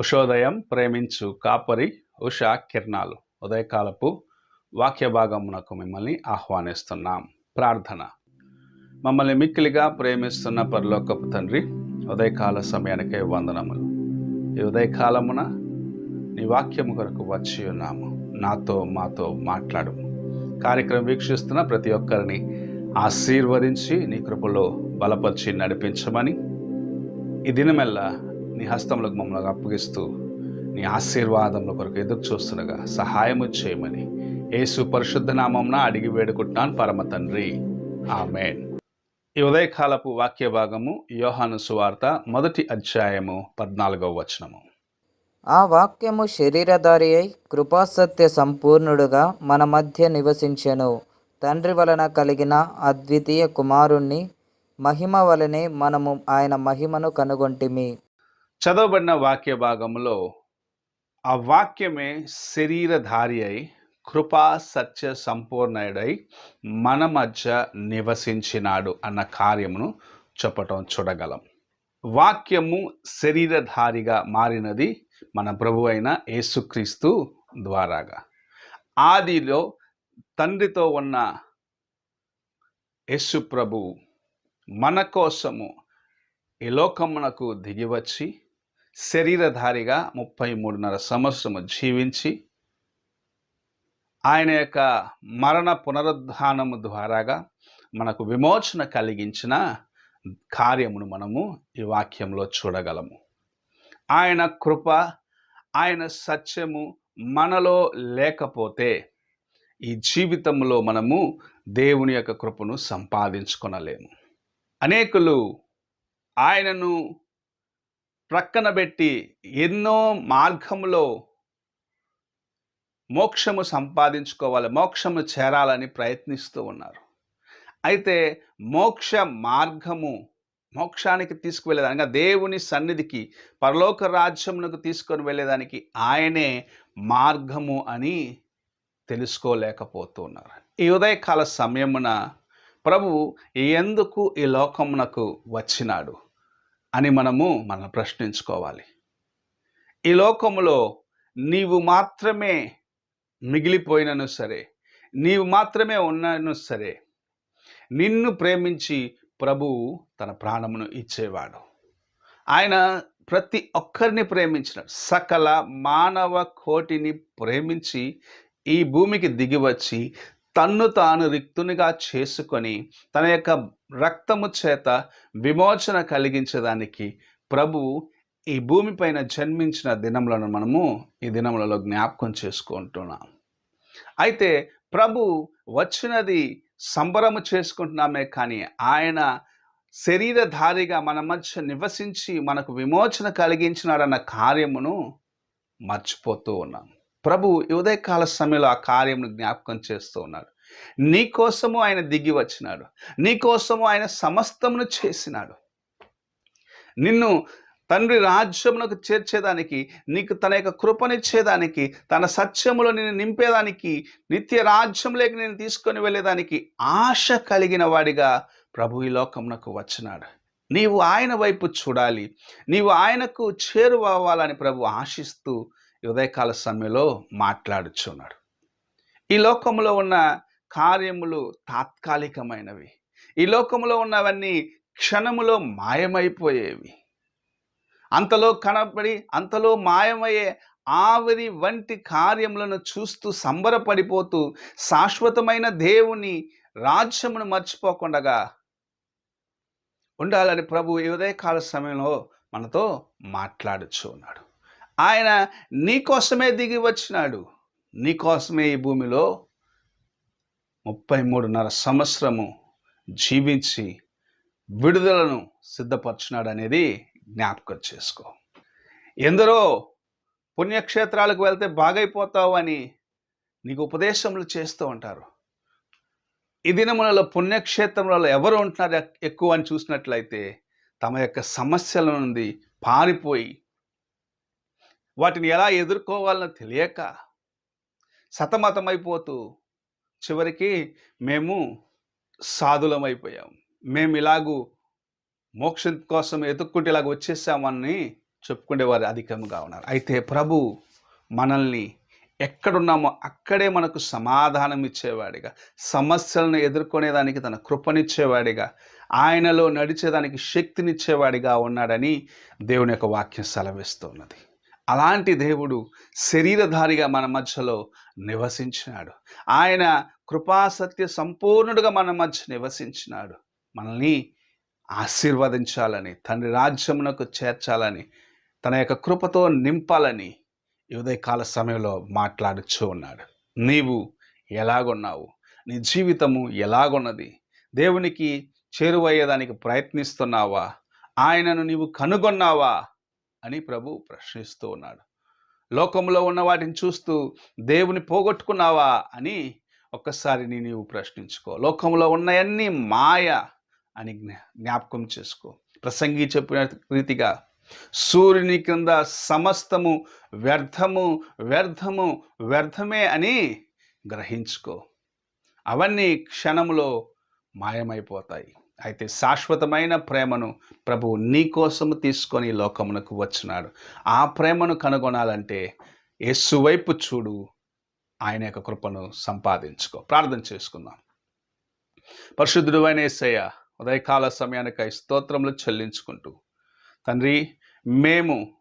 ఉషోదయం ప్రేమించు కాపరి ఉషా కిరణాలు ఉదయకాలపు వాక్య భాగమునకు మిమ్మల్ని ఆహ్వానిస్తున్నాం. ప్రార్థన. మమ్మల్ని మిక్కిలిగా ప్రేమిస్తున్న పరలోకపు తండ్రి, ఉదయకాల సమయానికే వందనములు. ఈ ఉదయకాలమున నీ వాక్యము కొరకు వచ్చి ఉన్నాము. మాతో మాట్లాడము. కార్యక్రమం వీక్షిస్తున్న ప్రతి ఒక్కరిని ఆశీర్వదించి నీ కృపలో బలపరిచి నడిపించమని, ఈ దినమెల్లా నీ హస్తములకు మమ్మల్ని అప్పగిస్తూ నీ ఆశీర్వాదముల కొరకు ఎదురు చూస్తుండగా సహాయము చేయమని యేసు పరిశుద్ధ నామమున అడిగి వేడుకుంటున్నాను పరమ తండ్రి, ఆమేన్. ఈ ఉదయకాలపు వాక్య భాగము యోహాను సువార్త 1వ అధ్యాయము 14వ వచనము. ఆ వాక్యము శరీరధారి అయి కృపాసత్య సంపూర్ణుడుగా మన మధ్య నివసించెను. తండ్రి వలన కలిగిన అద్వితీయ కుమారుణ్ణి మహిమ వలనే మనము ఆయన మహిమను కనుగొంటిమి. చదవబడిన వాక్య భాగంలో ఆ వాక్యమే శరీరధారి అయి కృపా సత్య సంపూర్ణుడై మన మధ్య నివసించినాడు అన్న కార్యమును చెప్పటం చూడగలం. వాక్యము శరీరధారిగా మారినది మన ప్రభు అయిన యేసుక్రీస్తు ద్వారాగా. ఆదిలో తండ్రితో ఉన్న యేసు ప్రభు మన కోసము ఈ లోకమునకు దిగివచ్చి శరీరధారిగా 33.5 సంవత్సరము జీవించి ఆయన యొక్క మరణ పునరుద్ధానము ద్వారాగా మనకు విమోచన కలిగించిన కార్యమును మనము ఈ వాక్యంలో చూడగలము. ఆయన కృప, ఆయన సత్యము మనలో లేకపోతే ఈ జీవితంలో మనము దేవుని యొక్క కృపను సంపాదించుకొనలేము. అనేకులు ఆయనను ప్రక్కన పెట్టి ఎన్నో మార్గములో మోక్షము సంపాదించుకోవాలి, మోక్షము చేరాలని ప్రయత్నిస్తూ ఉన్నారు. అయితే మోక్ష మార్గము, మోక్షానికి తీసుకువెళ్ళేదానికి, దేవుని సన్నిధికి, పరలోక రాజ్యమునకు తీసుకొని వెళ్ళేదానికి ఆయనే మార్గము అని తెలుసుకోలేకపోతున్నారు. ఈ ఉదయకాల సమయమున ప్రభువు ఎందుకు ఈ లోకమునకు వచ్చినాడు అని మనం ప్రశ్నించుకోవాలి. ఈ లోకములో నీవు మాత్రమే మిగిలిపోయినను సరే, నీవు మాత్రమే ఉన్నాను సరే, నిన్ను ప్రేమించి ప్రభువు తన ప్రాణమును ఇచ్చేవాడు. ఆయన ప్రతి ఒక్కరిని ప్రేమించినాడు. సకల మానవ కోటిని ప్రేమించి ఈ భూమికి దిగివచ్చి తన్ను తాను రిక్తునిగా చేసుకొని తన యొక్క రక్తము చేత విమోచన కలిగించడానికి ప్రభువు ఈ భూమిపైన జన్మించిన దినములను మనము ఈ దినములలో జ్ఞాపకం చేసుకుంటున్నాం. అయితే ప్రభు వచ్చినది సంబరము చేసుకుంటున్నామే కానీ ఆయన శరీరధారిగా మన మధ్య నివసించి మనకు విమోచన కలిగించినాడన్న కార్యమును మర్చిపోతూ ఉన్నాం. ప్రభు ఈ ఉదయకాల సమయంలో ఆ కార్యమును జ్ఞాపకం చేస్తూ ఉన్నాడు. నీ కోసము ఆయన దిగి వచ్చినాడు, నీ కోసము ఆయన సమస్తమును చేసినాడు. నిన్ను తండ్రి రాజ్యమునకు చేర్చేదానికి, నీకు తన యొక్క కృపనిచ్చేదానికి, తన సత్యములో నిన్ను నింపేదానికి, నిత్య రాజ్యంలోకి నేను తీసుకొని వెళ్ళేదానికి ఆశ కలిగిన వాడిగా ప్రభు ఈ లోకమునకు వచ్చినాడు. నీవు ఆయన వైపు చూడాలి, నీవు ఆయనకు చేరువవ్వాలని ప్రభు ఆశిస్తూ ఉదయకాల సమయంలో మాట్లాడుచున్నాడు. ఈ లోకంలో ఉన్న కార్యములు తాత్కాలికమైనవి. ఈ లోకంలో ఉన్నవన్నీ క్షణములో మాయమైపోయేవి. అంతలో కనబడి అంతలో మాయమయ్యే ఆవిరి వంటి కార్యములను చూస్తూ సంబరపడిపోతూ శాశ్వతమైన దేవుని రాజ్యమును మర్చిపోకుండా ఉండాలని ప్రభు ఈ ఉదయకాల సమయంలో మనతో మాట్లాడుచు ఉన్నాడు. ఆయన నీకోసమే దిగి వచ్చినాడు, నీకోసమే ఈ భూమిలో 33.5 సంవత్సరము జీవించి విడుదలను సిద్ధపరిచినాడు అనేది జ్ఞాపకం చేసుకో. ఎందరో పుణ్యక్షేత్రాలకు వెళ్తే బాగైపోతావు అని నీకు ఉపదేశములు చేస్తూ ఉంటారు. ఈ దినములలో పుణ్యక్షేత్రంలో ఎవరు ఉంటున్నారు ఎక్కువ అని చూసినట్లయితే తమ యొక్క సమస్యల నుండి పారిపోయి వాటిని ఎలా ఎదుర్కోవాలని తెలియక సతమతమైపోతూ చివరికి మేము సాధులమైపోయాం, మేము ఇలాగూ మోక్షం కోసం ఎదుక్కుంటే ఇలాగ వచ్చేసామని చెప్పుకునేవారు అధికంగా ఉన్నారు. అయితే ప్రభు మనల్ని ఎక్కడున్నామో అక్కడే మనకు సమాధానం ఇచ్చేవాడిగా, సమస్యలను ఎదుర్కొనేదానికి తన కృపనిచ్చేవాడిగా, ఆయనలో నడిచేదానికి శక్తినిచ్చేవాడిగా ఉన్నాడని దేవుని యొక్క వాక్యం సెలవిస్తున్నది. అలాంటి దేవుడు శరీరధారిగా మన మధ్యలో నివసించినాడు. ఆయన కృపాసత్య సంపూర్ణుడుగా మన మధ్య నివసించినాడు. మనల్ని ఆశీర్వదించాలని, తండ్రి రాజ్యమునకు చేర్చాలని, తన యొక్క కృపతో నింపాలని ఈ ఉదయకాల సమయంలో మాట్లాడుచూ ఉన్నాడు. నీవు ఎలాగున్నావు? నీ జీవితము ఎలాగున్నది? దేవునికి చేరువయ్యేదానికి ప్రయత్నిస్తున్నావా? ఆయనను నీవు కనుగొన్నావా అని ప్రభు ప్రశ్నిస్తూ ఉన్నాడు. లోకంలో ఉన్న వాటిని చూస్తూ దేవుని పోగొట్టుకున్నావా అని ఒక్కసారి నీవు ప్రశ్నించుకో. లోకంలో ఉన్నవన్నీ మాయ అని జ్ఞాపకం చేసుకో. ప్రసంగి చెప్పిన రీతిగా సూర్యుని క్రింద సమస్తము వ్యర్థము వ్యర్థము వ్యర్థమే అని గ్రహించుకో. అవన్నీ క్షణములో మాయమైపోతాయి. అయితే శాశ్వతమైన ప్రేమను ప్రభువు నీ కోసము తీసుకొని లోకమునకు వచ్చినాడు. ఆ ప్రేమను కనుగొనాలంటే యేసు వైపు చూడు, ఆయన యొక్క కృపను సంపాదించుకో. ప్రార్థన చేసుకుందాం. పరిశుద్ధుడు అయిన యేసయ్య, ఉదయకాల సమయానికై స్తోత్రములు చెల్లించుకుంటూ, తండ్రి, మేము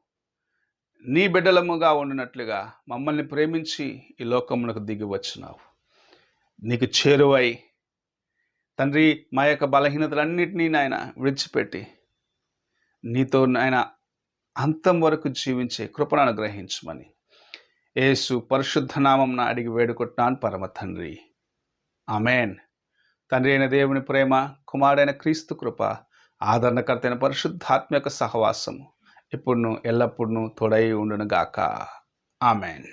నీ బిడ్డలముగా ఉండినట్లుగా మమ్మల్ని ప్రేమించి ఈ లోకమునకు దిగి వచ్చినావు. నీకు చేరువై తండ్రి, మా యొక్క బలహీనతలన్నింటినీ నాయన విడిచిపెట్టి నీతో నాయన అంతం వరకు జీవించే కృపను అనుగ్రహించమని యేసు పరిశుద్ధ నామమున అడిగి వేడుకుంటున్నాను పరమ తండ్రి. ఆమేన్. తండ్రి అయిన దేవుని ప్రేమ, కుమారుడైన క్రీస్తు కృప, ఆదరణకర్త అయిన పరిశుద్ధాత్మ యొక్క సహవాసము ఇప్పుడును ఎల్లప్పుడూ తోడై ఉండును గాక. ఆమేన్.